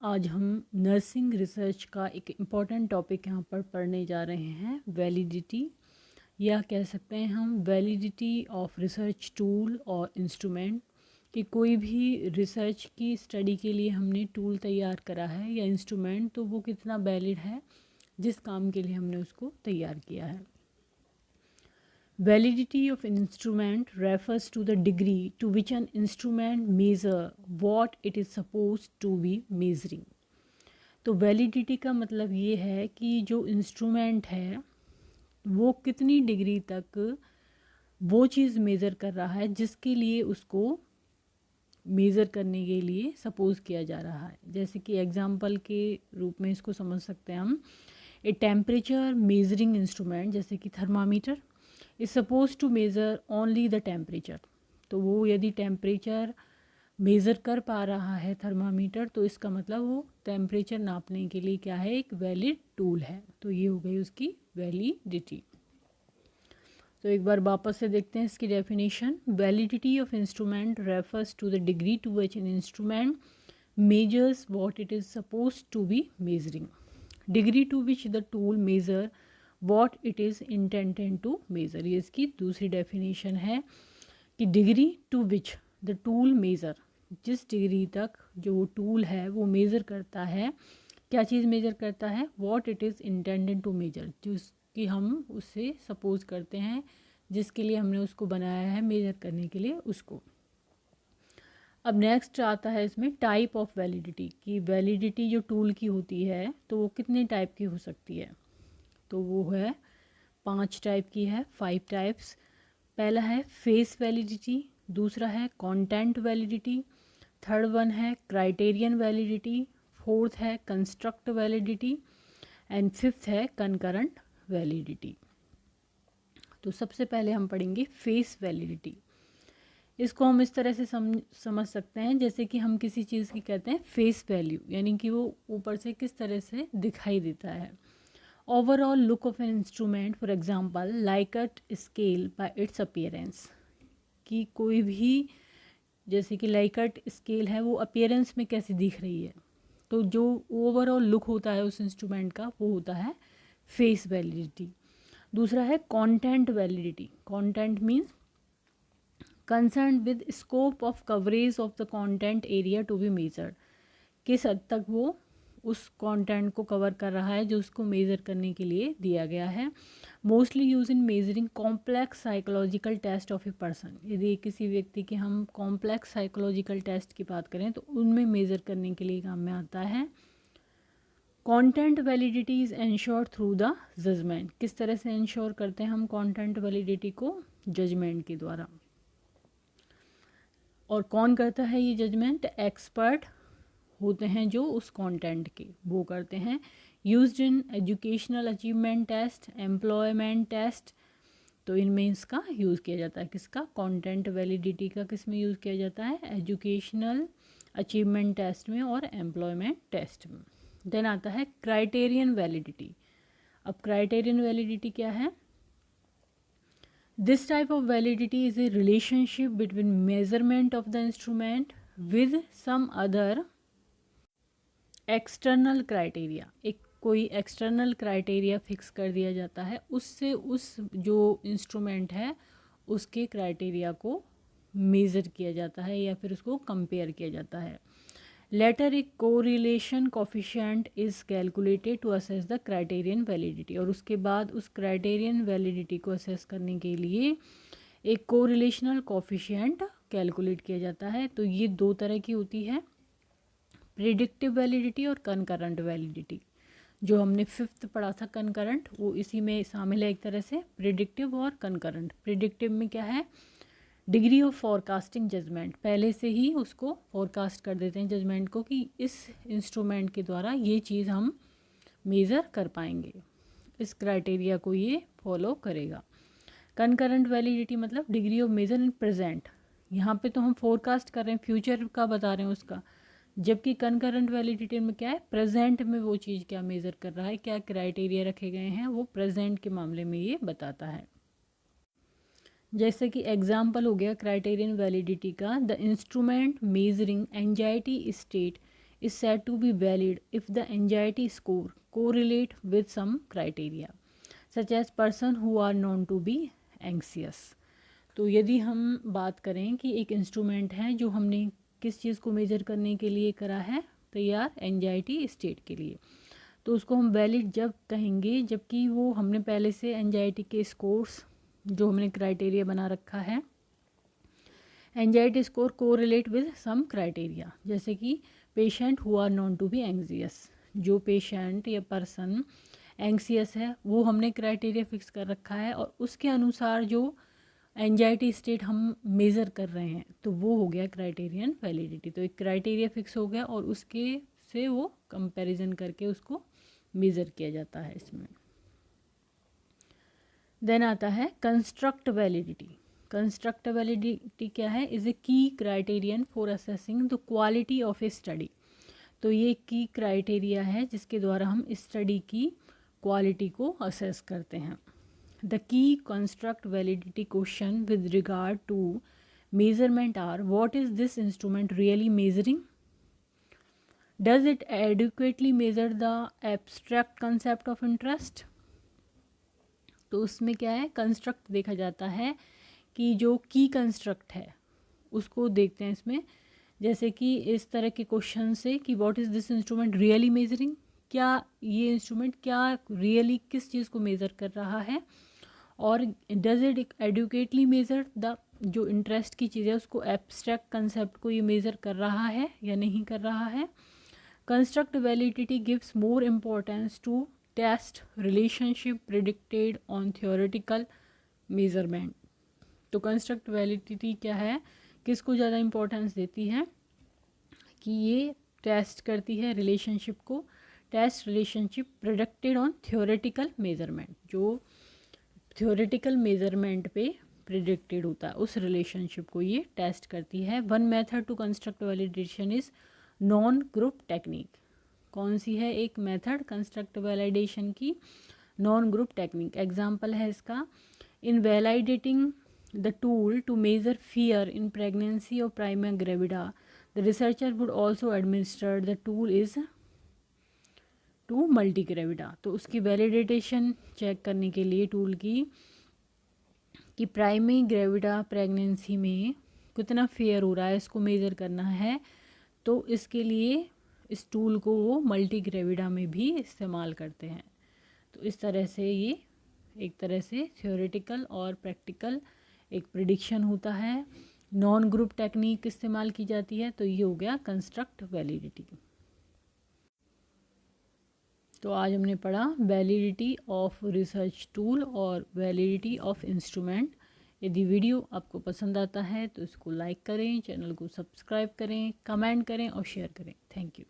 आज हम nursing research का एक इम्पॉर्टेंट टॉपिक यहाँ पर पढ़ने जा रहे हैं, वैलिडिटी, या कह सकते हैं हम वैलिडिटी ऑफ रिसर्च टूल और इंस्ट्रूमेंट। कि कोई भी रिसर्च की स्टडी के लिए हमने टूल तैयार करा है या इंस्ट्रूमेंट, तो वो कितना वैलिड है जिस काम के लिए हमने उसको तैयार किया है। Validity of an instrument refers to the degree to which an instrument measure what it is supposed to be measuring। तो वैलिडिटी का मतलब ये है कि जो इंस्ट्रूमेंट है वो कितनी डिग्री तक वो चीज़ मेज़र कर रहा है जिसके लिए उसको मेज़र करने के लिए सपोज किया जा रहा है। जैसे कि एग्जांपल के रूप में इसको समझ सकते हैं हम, ए टेम्परेचर मेजरिंग इंस्ट्रूमेंट जैसे कि thermometer is suppose to measure only the temperature. तो वो यदि टेम्परेचर मेज़र कर पा रहा है थर्मामीटर, तो इसका मतलब वो टेम्परेचर नापने के लिए क्या है, एक वैलिड टूल है। तो ये हो गई उसकी वैलिडिटी। तो एक बार वापस से देखते हैं इसकी definition. Validity of instrument refers to the degree to which an instrument measures what it is suppose to be measuring, degree to which the tool measure what it is intended to measure. ये इसकी दूसरी definition है कि डिग्री to which the टूल मेज़र, जिस डिग्री तक जो वो टूल है वो मेज़र करता है, क्या चीज़ मेज़र करता है, what it is intended to measure, जिसकी हम उससे सपोज करते हैं, जिसके लिए हमने उसको बनाया है मेज़र करने के लिए उसको। अब नेक्स्ट आता है इसमें टाइप ऑफ वैलिडिटी, कि वैलिडिटी जो टूल की होती है तो वो कितने टाइप की हो सकती है। तो वो है 5 टाइप की है, 5 टाइप्स। पहला है फेस वैलिडिटी, दूसरा है कंटेंट वैलिडिटी, थर्ड वन है क्राइटेरियन वैलिडिटी, फोर्थ है कंस्ट्रक्ट वैलिडिटी एंड फिफ्थ है कंकरेंट वैलिडिटी। तो सबसे पहले हम पढ़ेंगे फेस वैलिडिटी। इसको हम इस तरह से समझ सकते हैं जैसे कि हम किसी चीज़ की कहते हैं फेस वैल्यू, यानी कि वो ऊपर से किस तरह से दिखाई देता है। Overall look of an instrument, for example like a scale by its appearance, कि कोई भी जैसे कि लाइकट स्केल है वो अपीयरेंस में कैसी दिख रही है, तो जो ओवरऑल लुक होता है उस इंस्ट्रूमेंट का वो होता है फेस वैलिडिटी। दूसरा है content validity. Content means concern with scope of coverage of the content area to be measured, किस हद तक वो उस कंटेंट को कवर कर रहा है जो उसको मेज़र करने के लिए दिया गया है। Mostly use in measuring complex psychological test of a person, यदि किसी व्यक्ति के हम कॉम्प्लेक्स साइकोलॉजिकल टेस्ट की बात करें तो उनमें मेज़र करने के लिए काम में आता है। Content validity is ensured through the judgment, किस तरह से इंश्योर करते हैं हम कंटेंट वैलिडिटी को, जजमेंट के द्वारा। और कौन करता है ये जजमेंट, एक्सपर्ट होते हैं जो उस कंटेंट के वो करते हैं। Used in educational achievement test, employment test, तो इनमें इसका यूज़ किया जाता है, किसका, कंटेंट वैलिडिटी का किस में यूज़ किया जाता है, एजुकेशनल अचीवमेंट टेस्ट में और एम्प्लॉयमेंट टेस्ट में। देन आता है क्राइटेरियन वैलिडिटी। अब क्राइटेरियन वैलिडिटी क्या है, this type of validity is a relationship between measurement of the instrument with some other external criteria. एक कोई एक्सटर्नल क्राइटेरिया फिक्स कर दिया जाता है, उससे उस जो इंस्ट्रूमेंट है उसके क्राइटेरिया को मेज़र किया जाता है या फिर उसको कंपेयर किया जाता है। लेटर एक correlation coefficient is calculated to assess the criterion validity, और उसके बाद उस क्राइटेरियन वैलिडिटी को असेस करने के लिए एक कोरिलेशनल कोफिशिएंट कैलकुलेट किया जाता है। तो ये दो तरह की होती है, प्रिडिक्टिव वैलिडिटी और कनकरेंट वैलिडिटी। जो हमने फिफ्थ पढ़ा था कनकरेंट, वो इसी में शामिल है एक तरह से, प्रिडिक्टिव और कनकरेंट। प्रिडिक्टिव में क्या है, डिग्री ऑफ फॉरकास्टिंग जजमेंट, पहले से ही उसको फॉरकास्ट कर देते हैं जजमेंट को कि इस इंस्ट्रूमेंट के द्वारा ये चीज़ हम मेज़र कर पाएंगे, इस क्राइटेरिया को ये फॉलो करेगा। कनकरेंट वैलिडिटी मतलब degree of measure in present, यहाँ पे तो हम फोरकास्ट कर रहे हैं, फ्यूचर का बता रहे हैं उसका, जबकि कनकरेंट वैलिडिटी में क्या है, प्रेजेंट में वो चीज़ क्या मेज़र कर रहा है, क्या क्राइटेरिया रखे गए हैं, वो प्रेजेंट के मामले में ये बताता है। जैसे कि एग्जाम्पल हो गया क्राइटेरियन वैलिडिटी का, the instrument measuring anxiety state is said to be valid if the anxiety score correlate with some criteria such as person who are known to be anxious। तो यदि हम बात करें कि एक इंस्ट्रूमेंट है जो हमने किस चीज़ को मेजर करने के लिए करा है तैयार, एंजाइटी स्टेट के लिए, तो उसको हम वैलिड जब कहेंगे जबकि वो हमने पहले से एंजाइटी के स्कोर्स जो हमने क्राइटेरिया बना रखा है, anxiety score correlate with some criteria, जैसे कि patient who are known to be anxious, जो पेशेंट या पर्सन एंग्सियस है वो हमने क्राइटेरिया फिक्स कर रखा है और उसके अनुसार जो एंजाइटी स्टेट हम मेज़र कर रहे हैं तो वो हो गया क्राइटेरियन वैलिडिटी। तो एक क्राइटेरिया फिक्स हो गया और उसके से वो कंपैरिजन करके उसको मेज़र किया जाता है इसमें। देन आता है कंस्ट्रक्ट वैलिडिटी। कंस्ट्रक्ट वैलिडिटी क्या है? इज़ ए की criterion for assessing the quality of A study. तो ये की क्राइटेरिया है जिसके द्वारा हम स्टडी की क्वालिटी को असेस करते हैं। The key construct validity question with regard to measurement are what is this instrument really measuring, does it adequately measure the abstract concept of interest. तो उसमें क्या है, कंस्ट्रक्ट देखा जाता है कि जो की कंस्ट्रक्ट है उसको देखते हैं इसमें, जैसे कि इस तरह के क्वेश्चन से कि what is this instrument really measuring, क्या ये इंस्ट्रूमेंट क्या रियली किस चीज़ को मेज़र कर रहा है, और does it adequately measure the जो इंटरेस्ट की चीज़ है उसको एब्स्ट्रैक्ट कंसेप्ट को ये मेज़र कर रहा है या नहीं कर रहा है। Construct validity gives more importance to test relationship predicted on theoretical measurement. तो कंस्ट्रक्ट वैलिडिटी क्या है, किसको ज़्यादा इम्पोर्टेंस देती है कि ये टेस्ट करती है रिलेशनशिप को, test relationship predicted on theoretical measurement, जो थियोरेटिकल मेजरमेंट पे प्रिडिक्टेड होता है उस रिलेशनशिप को ये टेस्ट करती है। One method to construct validation is known group technique. कौन सी है एक मेथड कंस्ट्रक्ट वैलिडेशन की? Known group technique. एग्जांपल है इसका, in validating the tool to measure fear in pregnancy और prima gravida the researcher would also administer the tool is to multi gravida. तो उसकी वैलिडेशन चेक करने के लिए tool की कि प्राइमरी ग्रेविडा प्रेगनेंसी में कितना फेयर हो रहा है इसको मेज़र करना है, तो इसके लिए इस टूल को वो मल्टी ग्रेविडा में भी इस्तेमाल करते हैं। तो इस तरह से ये एक तरह से थ्योरेटिकल और प्रैक्टिकल एक प्रिडिक्शन होता है। नॉन ग्रुप टेक्निक इस्तेमाल की जाती है, तो ये हो गया कंस्ट्रक्ट वैलिडिटी। तो आज हमने पढ़ा वैलिडिटी ऑफ रिसर्च टूल और वैलिडिटी ऑफ इंस्ट्रूमेंट। यदि वीडियो आपको पसंद आता है तो इसको लाइक करें, चैनल को सब्सक्राइब करें, कमेंट करें और शेयर करें। Thank you.